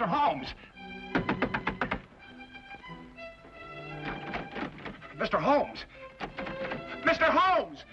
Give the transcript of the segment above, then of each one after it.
Mr. Holmes! Mr. Holmes! Mr. Holmes!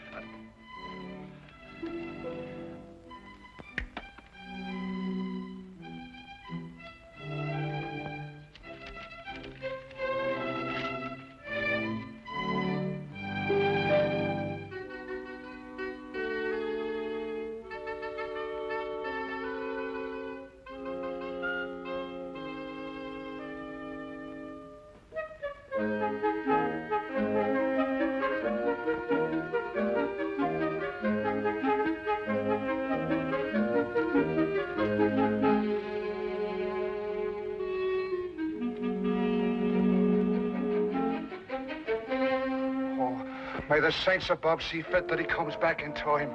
May the saints above see fit that he comes back in time.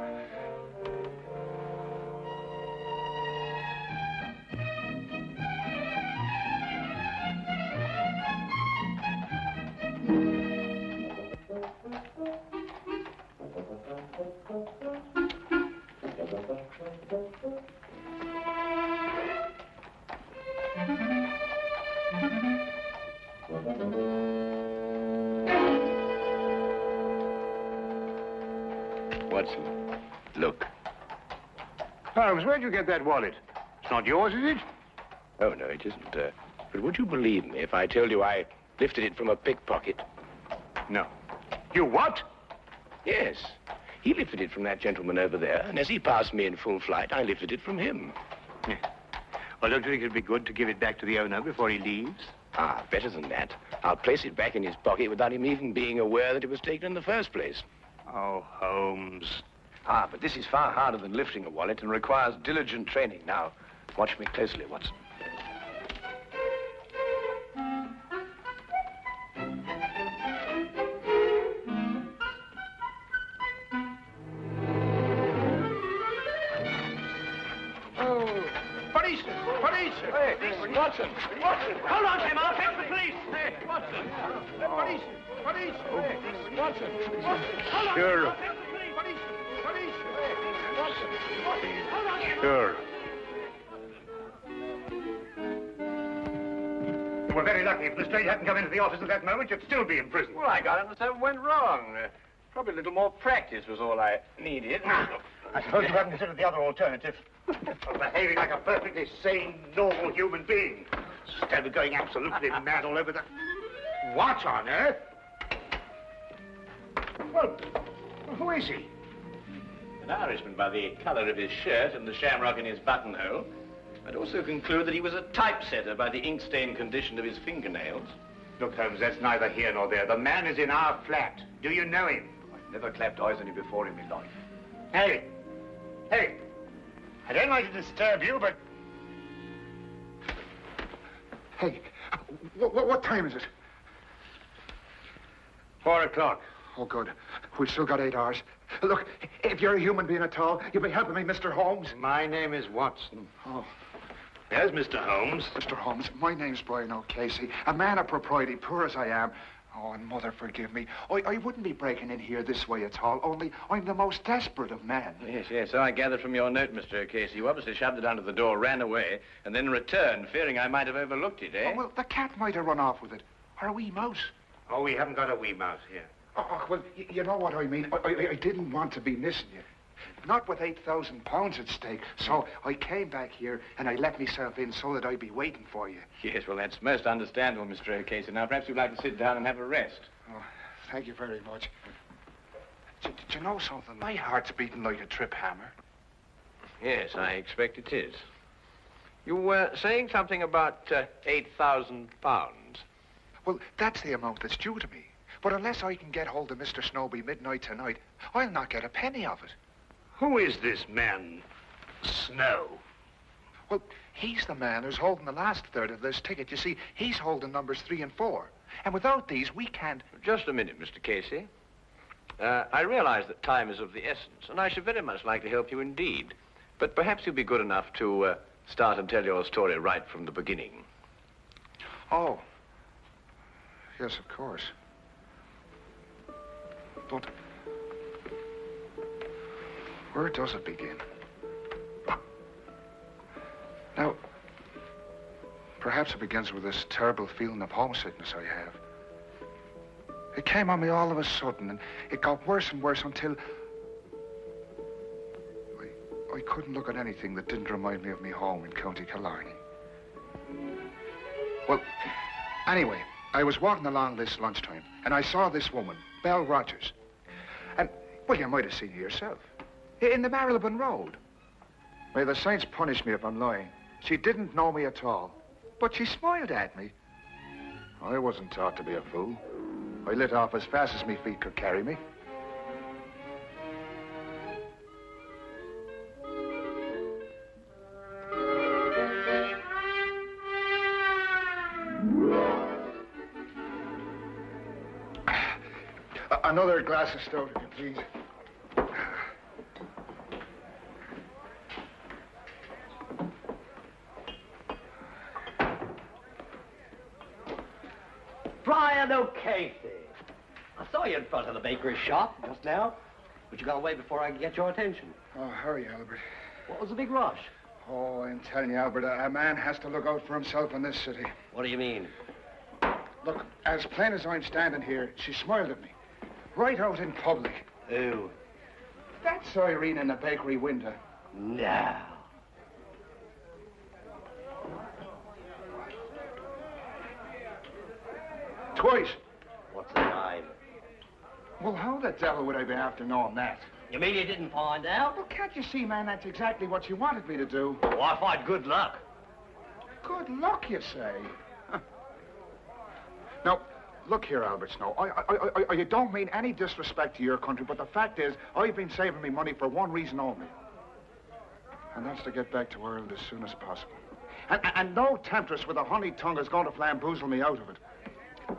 Watson, look. Holmes, where'd you get that wallet? It's not yours, is it? Oh, no, it isn't. But would you believe me if I told you I lifted it from a pickpocket? No. You what? Yes. He lifted it from that gentleman over there, and as he passed me in full flight, I lifted it from him. Yeah. Well, don't you think it'd be good to give it back to the owner before he leaves? Ah, better than that. I'll place it back in his pocket without him even being aware that it was taken in the first place. Oh, Holmes. Ah, but this is far harder than lifting a wallet and requires diligent training. Now, watch me closely, Watson. Oh, police! Police! Hey, Watson! Watson! Hold on, Tim, I'll fetch the police! Hey, Watson! Police! Police! Hey, Watson! Watson! Hold on! Sure. I'll fetch the police! Police! Police! Hey, Watson! Watson! Hold on, Tim! Sure. You were very lucky. If Lestrade hadn't come into the office at that moment, you'd still be in prison. Well, I got it and something went wrong. Probably a little more practice was all I needed. I suppose you haven't considered the other alternative. Behaving like a perfectly sane, normal human being. Instead of going absolutely mad all over the... What on earth? Well, who is he? An Irishman by the colour of his shirt and the shamrock in his buttonhole. I'd also conclude that he was a typesetter by the ink-stained condition of his fingernails. Look, Holmes, that's neither here nor there. The man is in our flat. Do you know him? I've never clapped eyes on him before in my life. Hey! Hey! I don't like to disturb you, but... Hey, what time is it? 4 o'clock. Oh, good. We've still got 8 hours. Look, if you're a human being at all, you'll be helping me, Mr. Holmes. My name is Watson. Oh. There's Mr. Holmes. Mr. Holmes, my name's Brian O'Casey, a man of propriety, poor as I am. Oh, and Mother, forgive me. I wouldn't be breaking in here this way at all, only I'm the most desperate of men. Yes, so I gathered from your note, Mr. O'Casey. You obviously shoved it under the door, ran away, and then returned, fearing I might have overlooked it, eh? Oh, well, the cat might have run off with it. Or a wee mouse. Oh, we haven't got a wee mouse here. Oh, well, you know what I mean. I didn't want to be missing you. Not with £8,000 at stake. So I came back here and I let myself in so that I'd be waiting for you. Yes, well, that's most understandable, Mr. O'Casey. Now, perhaps you'd like to sit down and have a rest. Oh, thank you very much. Did you know something? My heart's beating like a trip hammer. Yes, I expect it is. You were saying something about £8,000. Well, that's the amount that's due to me. But unless I can get hold of Mr. Snowby midnight tonight, I'll not get a penny of it. Who is this man, Snow? Well, he's the man who's holding the last third of this ticket. You see, he's holding numbers 3 and 4. And without these, we can't... Just a minute, Mr. Casey. I realize that time is of the essence, and I should very much like to help you indeed. But perhaps you'll be good enough to start and tell your story right from the beginning. Oh. Yes, of course. But where does it begin? Now, Perhaps it begins with this terrible feeling of homesickness I have. It came on me all of a sudden, and it got worse and worse until I couldn't look at anything that didn't remind me of me home in County Killarney. Well, anyway, I was walking along this lunchtime, and I saw this woman, Belle Rogers. And, well, you might have seen her yourself. In the Marylebone Road. May the saints punish me if I'm lying. She didn't know me at all, but she smiled at me. I wasn't taught to be a fool. I lit off as fast as my feet could carry me. Another glass of stout, if you please. Brian O'Casey. I saw you in front of the bakery shop just now, but you got away before I could get your attention. Oh, hurry, Albert. What was the big rush? Oh, I'm telling you, Albert, a man has to look out for himself in this city. What do you mean? Look, as plain as I'm standing here, she smiled at me. Right out in public. Who? That's Irene in the bakery window. No. Twice. What's the time? Well, how the devil would I be after knowing that? You mean you didn't find out? Well, can't you see, man, that's exactly what you wanted me to do. Oh, I find good luck. Good luck, you say? Huh. Now, look here, Albert Snow. I don't mean any disrespect to your country, but the fact is, I've been saving me money for one reason only. And that's to get back to Ireland as soon as possible. And no temptress with a honey tongue is going to flamboozle me out of it.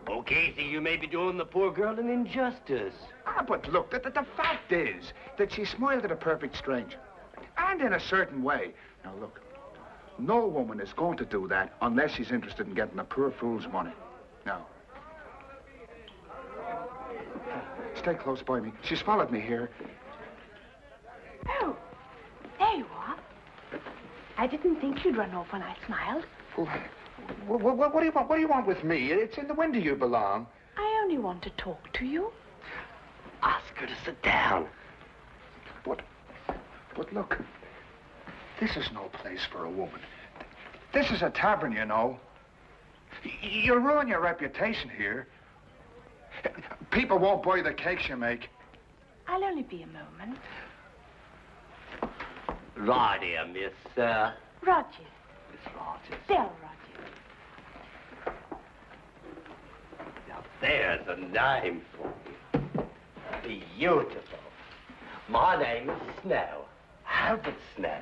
Okay, so you may be doing the poor girl an injustice. Ah, but look, the fact is that she smiled at a perfect stranger. And in a certain way. Now, look, no woman is going to do that unless she's interested in getting a poor fool's money. Now, stay close by me. She's followed me here. Oh, there you are. I didn't think you'd run off when I smiled. Well, what do you want? What do you want with me? It's in the window you belong. I only want to talk to you. Ask her to sit down. But look, this is no place for a woman. This is a tavern, you know. You'll ruin your reputation here. People won't buy the cakes you make. I'll only be a moment. Right here, Miss, Rogers. Miss Rogers. Belle Rogers. Now, there's a name for you. Beautiful. My name is Snow. Albert Snow.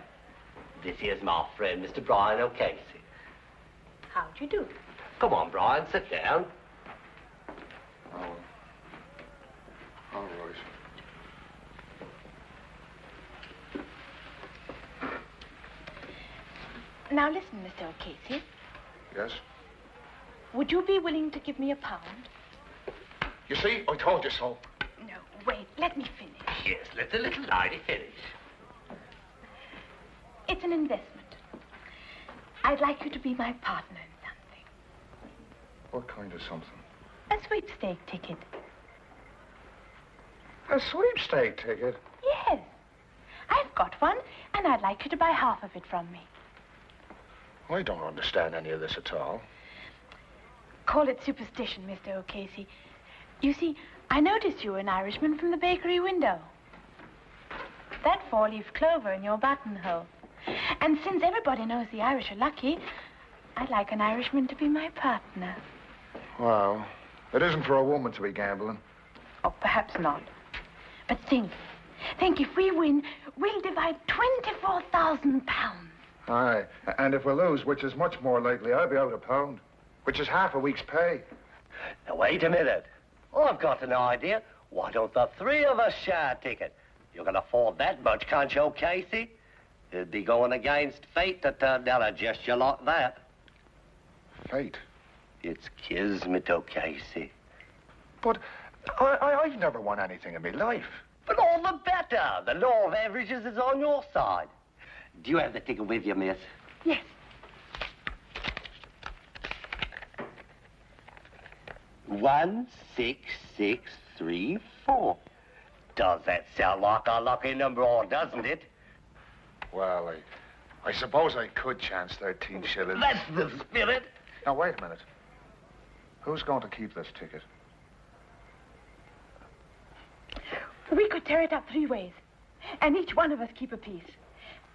This here's my friend, Mr. Brian O'Casey. How'd you do? Come on, Brian, sit down. Oh, all right. Now listen, Mr. O'Casey. Yes? Would you be willing to give me £1? You see, I told you so. No, wait, let me finish. Yes, let the little lady finish. It's an investment. I'd like you to be my partner in something. What kind of something? A sweepstake ticket. A sweepstake ticket? Yes. I've got one, and I'd like you to buy half of it from me. I don't understand any of this at all. Call it superstition, Mr. O'Casey. You see, I noticed you were an Irishman from the bakery window. That four-leaf clover in your buttonhole. And since everybody knows the Irish are lucky, I'd like an Irishman to be my partner. Well, it isn't for a woman to be gambling. Oh, perhaps not. But think if we win, we'll divide £24,000. Aye, and if we lose, which is much more likely, I'll be out £1, which is half a week's pay. Now, wait a minute. I've got an idea. Why don't the three of us share a ticket? You can afford that much, can't you, O'Casey? It'd be going against fate to turn down a gesture like that. Fate? It's kismet, O'Casey. But I've never won anything in my life. But all the better. The law of averages is on your side. Do you have the ticket with you, miss? Yes. 16634. Does that sound like a lucky number, or doesn't it? Well, I suppose I could chance 13 shillings. That's the spirit. Now, wait a minute. Who's going to keep this ticket? We could tear it up 3 ways, and each one of us keep a piece.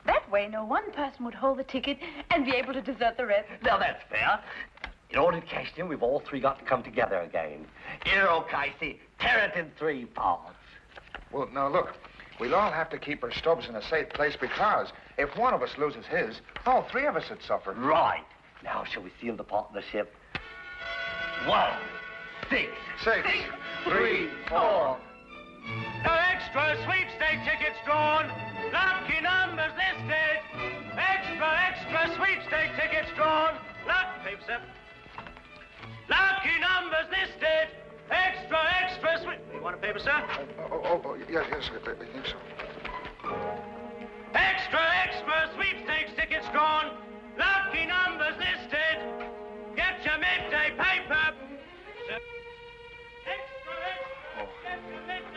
That way, no one person would hold the ticket and be able to desert the rest. Now, that's fair. In order to cash it in, we've all 3 got to come together again. Here, Casey, tear it in 3 parts. Well, now, look. We'll all have to keep our stubs in a safe place because if one of us loses his, all 3 of us would suffer. Right. Now, shall we seal the partnership? 1, 6, 6, 3, 4. No extra sweepstake tickets drawn. Lucky numbers listed. Extra sweepstake tickets drawn. Paper, sir. Lucky numbers listed. Extra sweep. You want a paper, sir? Yes, I think so. Extra sweepstakes tickets drawn. Lucky numbers listed. Get your midday paper. Sir.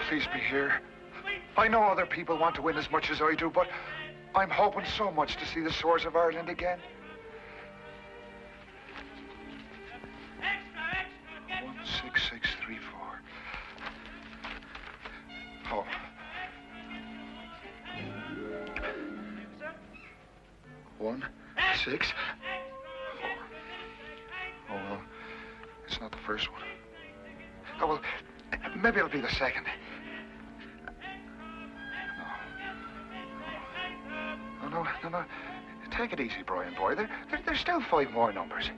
Please be here. I know other people want to win as much as I do, but I'm hoping so much to see the Swords of Ireland again. 16634. Oh. One, 6, 4. Oh, well, it's not the first one. Oh, well, maybe it'll be the second. No. Take it easy, Brian boy. There's still 5 more numbers.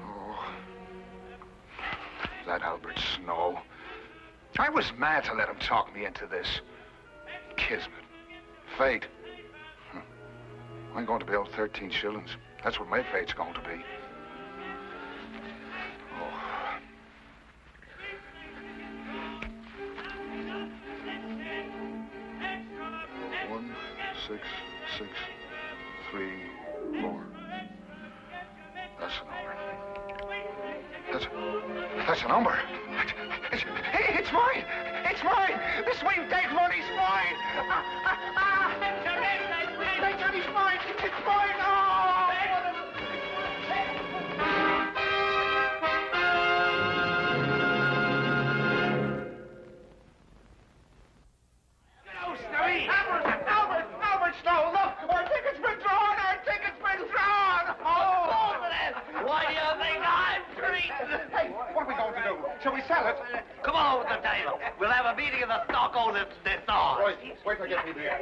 Oh, that Albert Snow. I was mad to let him talk me into this. Kismet. Fate. I'm going to be owed 13 shillings. That's what my fate's going to be. Oh. One, 6, 6, 3, 4. That's a number. That's a number. It's mine. It's mine. The sweepstake money's mine. It's mine. It's mine. Oh! Albert Snow, look! Our ticket's been drawn! Our ticket's been drawn! Oh! Why do you think I'm treating? Hey, what are we going to do? Shall we sell it? Come on with the table. We'll have a meeting of the stockholders this hour. Right, wait till I get me there.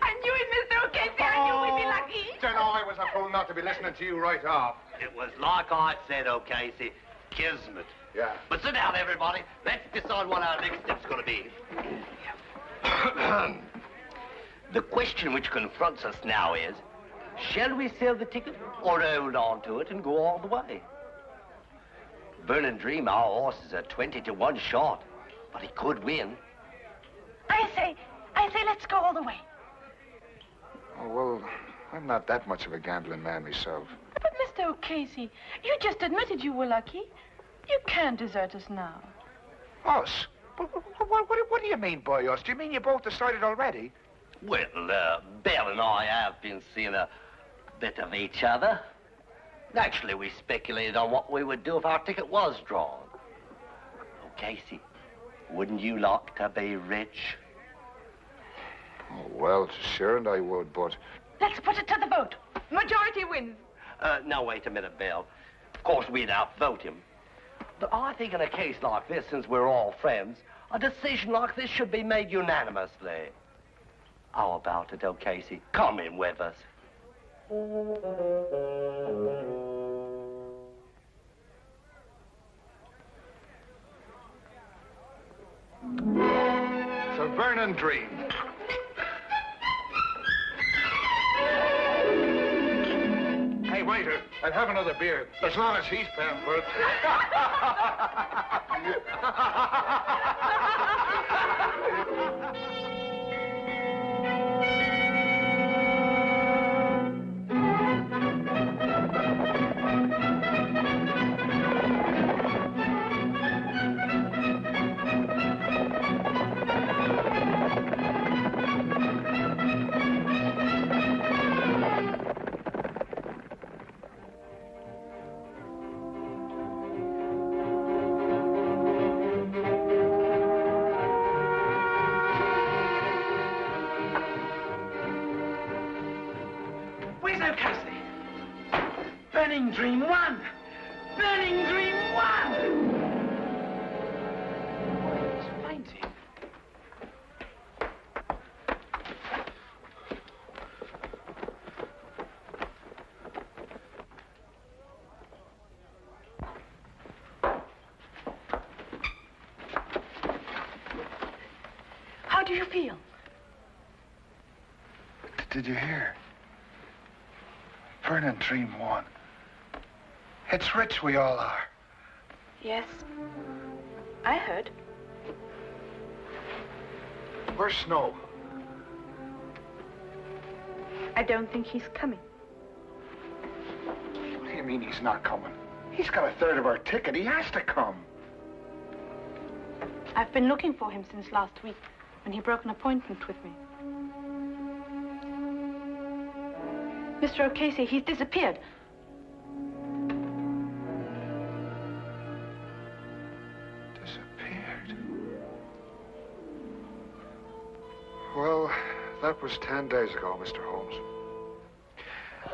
I knew it, Mr. O'Casey. I knew we'd be lucky. Don't know I was a fool not to be listening to you right off. It was like I said, O'Casey. Kismet. Yeah. But sit down, everybody. Let's decide what our next step's going to be. The question which confronts us now is, shall we sell the ticket or hold on to it and go all the way? Burning Dream, our horse is a 20-to-1 shot, but he could win. I say, let's go all the way. Oh, well, I'm not that much of a gambling man myself. But, Mr. O'Casey, you just admitted you were lucky. You can't desert us now. Us? What do you mean by us? Do you mean you both decided already? Well, Belle and I have been seeing a bit of each other. Actually, we speculated on what we would do if our ticket was drawn. Oh, Casey, wouldn't you like to be rich? Oh, well, sure, and I would, but... Let's put it to the vote. Majority wins. Now, wait a minute, Belle. Of course, we'd outvote him. But I think in a case like this, since we're all friends, a decision like this should be made unanimously. How about it, Casey? Come in with us. It's a burning dream. Hey, waiter, I'll have another beer, as long as he's paying for it. Burning Dream 1! Burning Dream 1! It's fainting. How do you feel? Did you hear? Burning Dream 1. It's rich we all are. Yes. I heard. Where's Snow? I don't think he's coming. What do you mean he's not coming? He's got a third of our ticket. He has to come. I've been looking for him since last week, when he broke an appointment with me. Mr. O'Casey, he's disappeared. Disappeared? Well, that was 10 days ago, Mr. Holmes.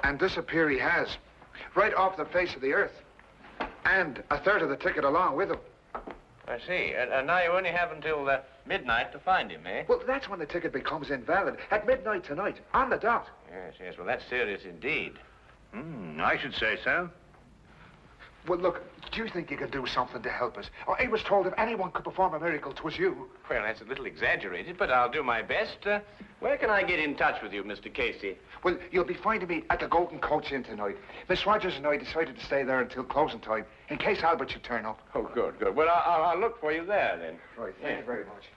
And disappear he has, right off the face of the earth. And a third of the ticket along with him. I see. And now you only have until midnight to find him, eh? Well, that's when the ticket becomes invalid. At midnight tonight, on the dot. Yes, yes. Well, that's serious indeed. I should say so. Well, look, do you think you could do something to help us? I was told if anyone could perform a miracle, 'twas you. Well, that's a little exaggerated, but I'll do my best. Where can I get in touch with you, Mr. Casey? Well, you'll be finding me at the Golden Coach Inn tonight. Miss Rogers and I decided to stay there until closing time, in case Albert should turn up. Oh, good, good. Well, I'll look for you there, then. Right, thank you very much.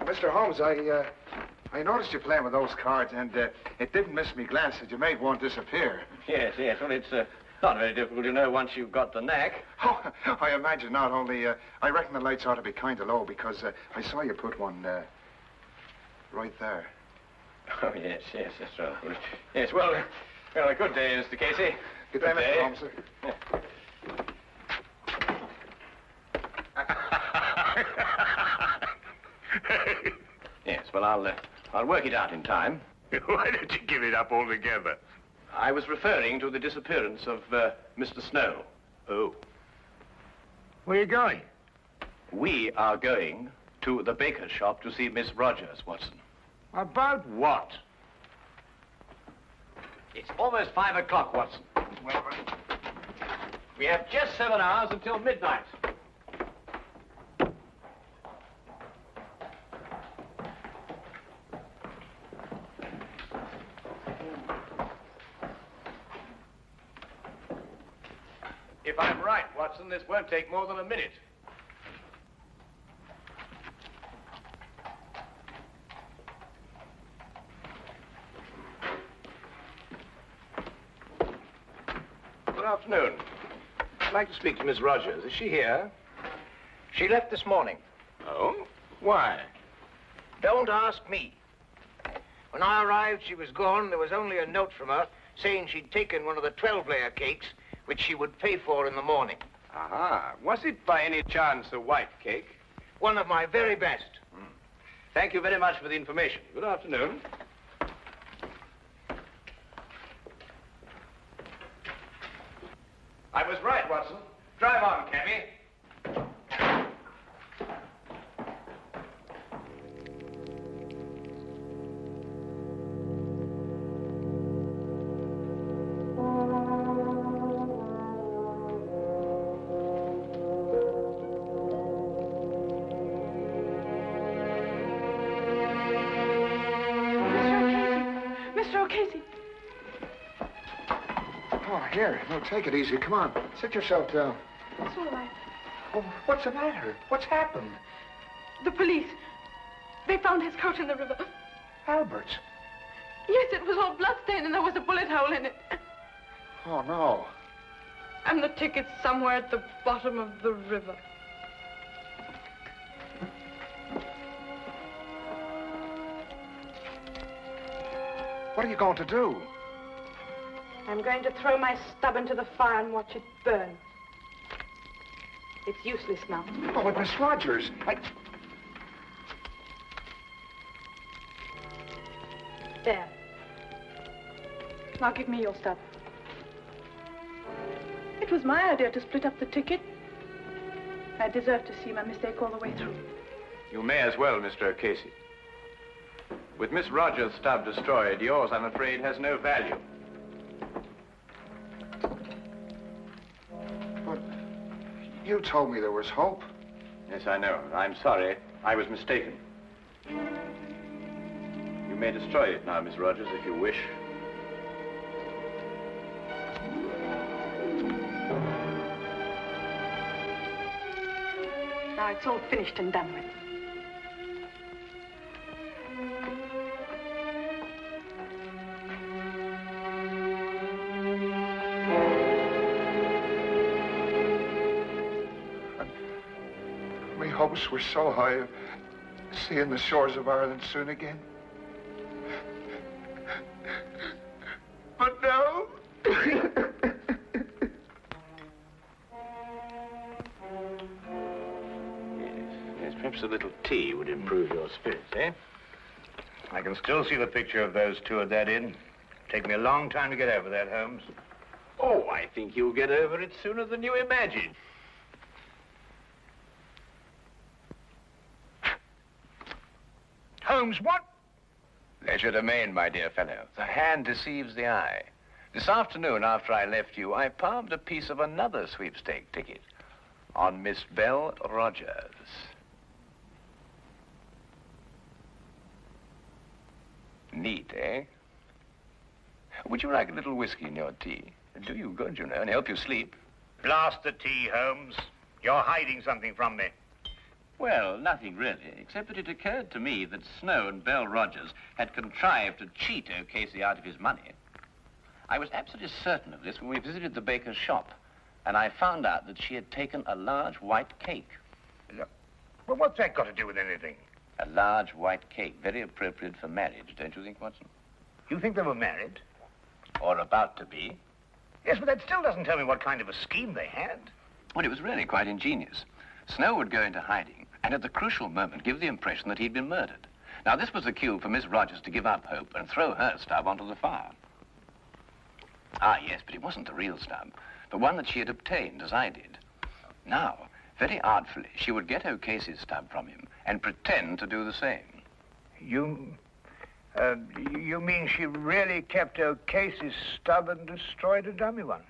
Mr. Holmes, I noticed you playing with those cards, and it didn't miss me glance that you made one disappear. Yes, yes. Well, it's not very difficult to know once you've got the knack. Oh, I imagine not. Only, I reckon the lights ought to be kind of low, because I saw you put one right there. Oh, yes, yes, that's right. Yes, well, a good day, Mr. Casey. Good day, Mr. Holmes, sir. Yes, well, I'll work it out in time. Why don't you give it up altogether? I was referring to the disappearance of Mr. Snow. Oh. Where are you going? We are going to the baker's shop to see Miss Rogers, Watson. About what? It's almost 5 o'clock, Watson. Well, We have just 7 hours until midnight. If I'm right, Watson, this won't take more than a minute. Good afternoon. I'd like to speak to Miss Rogers. Is she here? She left this morning. Oh? Why? Don't ask me. When I arrived, she was gone. There was only a note from her saying she'd taken one of the 12-layer cakes, which she would pay for in the morning. Aha. Was it by any chance a white cake? One of my very best. Thank you very much for the information. Good afternoon. I was right, Watson. Drive on, cabby. Mr. O'Casey. Oh, here. No, take it easy. Come on. Sit yourself down. It's all right. Oh, what's the matter? What's happened? The police. They found his coat in the river. Albert's. Yes, it was all bloodstained and there was a bullet hole in it. Oh, no. And the ticket's somewhere at the bottom of the river. What are you going to do? I'm going to throw my stub into the fire and watch it burn. It's useless now. Oh, but Miss Rogers, There. Now give me your stuff. It was my idea to split up the ticket. I deserve to see my mistake all the way through. You may as well, Mr. O'Casey. With Miss Rogers' stub destroyed, yours, I'm afraid, has no value. But you told me there was hope. Yes, I know. I'm sorry. I was mistaken. You may destroy it now, Miss Rogers, if you wish. Now it's all finished and done with. My hopes were so high of seeing the shores of Ireland soon again. But now... Yes, perhaps a little tea would improve your spirits, eh? I can still see the picture of those two at that inn. Take me a long time to get over that, Holmes. Oh, I think you'll get over it sooner than you imagine. Holmes, what? Leisure domain, my dear fellow. The hand deceives the eye. This afternoon, after I left you, I palmed a piece of another sweepstake ticket on Miss Belle Rogers. Neat, eh? Would you like a little whiskey in your tea? It'll do you good, you know, and help you sleep. Blast the tea, Holmes. You're hiding something from me. Well, nothing really, except that it occurred to me that Snow and Belle Rogers had contrived to cheat O'Casey out of his money. I was absolutely certain of this when we visited the baker's shop, and I found out that she had taken a large white cake. Well, what's that got to do with anything? A large white cake, very appropriate for marriage, don't you think, Watson? You think they were married? Or about to be. Yes, but that still doesn't tell me what kind of a scheme they had. Well, it was really quite ingenious. Snow would go into hiding, and at the crucial moment give the impression that he'd been murdered. Now, this was the cue for Miss Rogers to give up hope and throw her stub onto the fire. Ah, yes, but it wasn't the real stub, but one that she had obtained, as I did. Now, very artfully, she would get O'Casey's stub from him and pretend to do the same. You mean she really kept O'Casey's stub and destroyed a dummy one?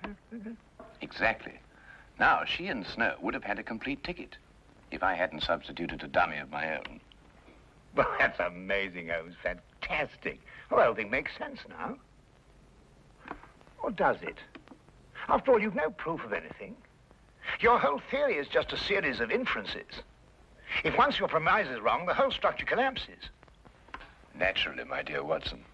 Exactly. Now, she and Snow would have had a complete ticket if I hadn't substituted a dummy of my own. Well, that's amazing, Holmes. Fantastic. Well, the whole thing makes sense now. Or does it? After all, you've no proof of anything. Your whole theory is just a series of inferences. If once your premise is wrong, the whole structure collapses. Naturally, my dear Watson.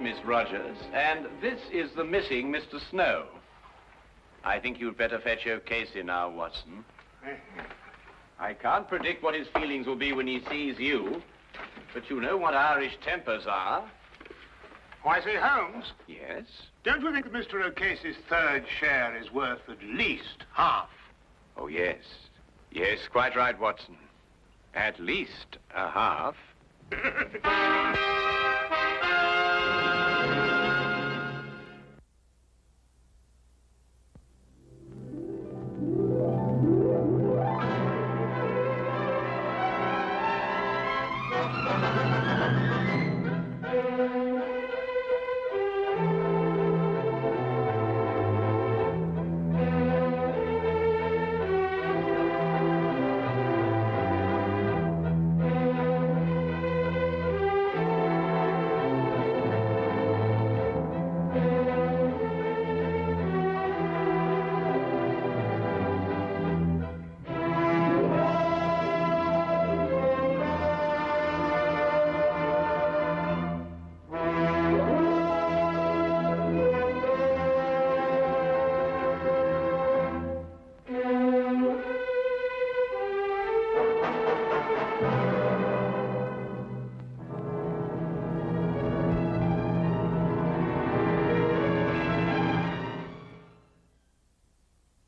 Miss Rogers, and this is the missing Mr. Snow. I think you'd better fetch O'Casey now, Watson. I can't predict what his feelings will be when he sees you, but you know what Irish tempers are. Oh, I say, Holmes. Yes? Don't you think that Mr. O'Casey's third share is worth at least half? Oh, yes. Yes, quite right, Watson. At least a half.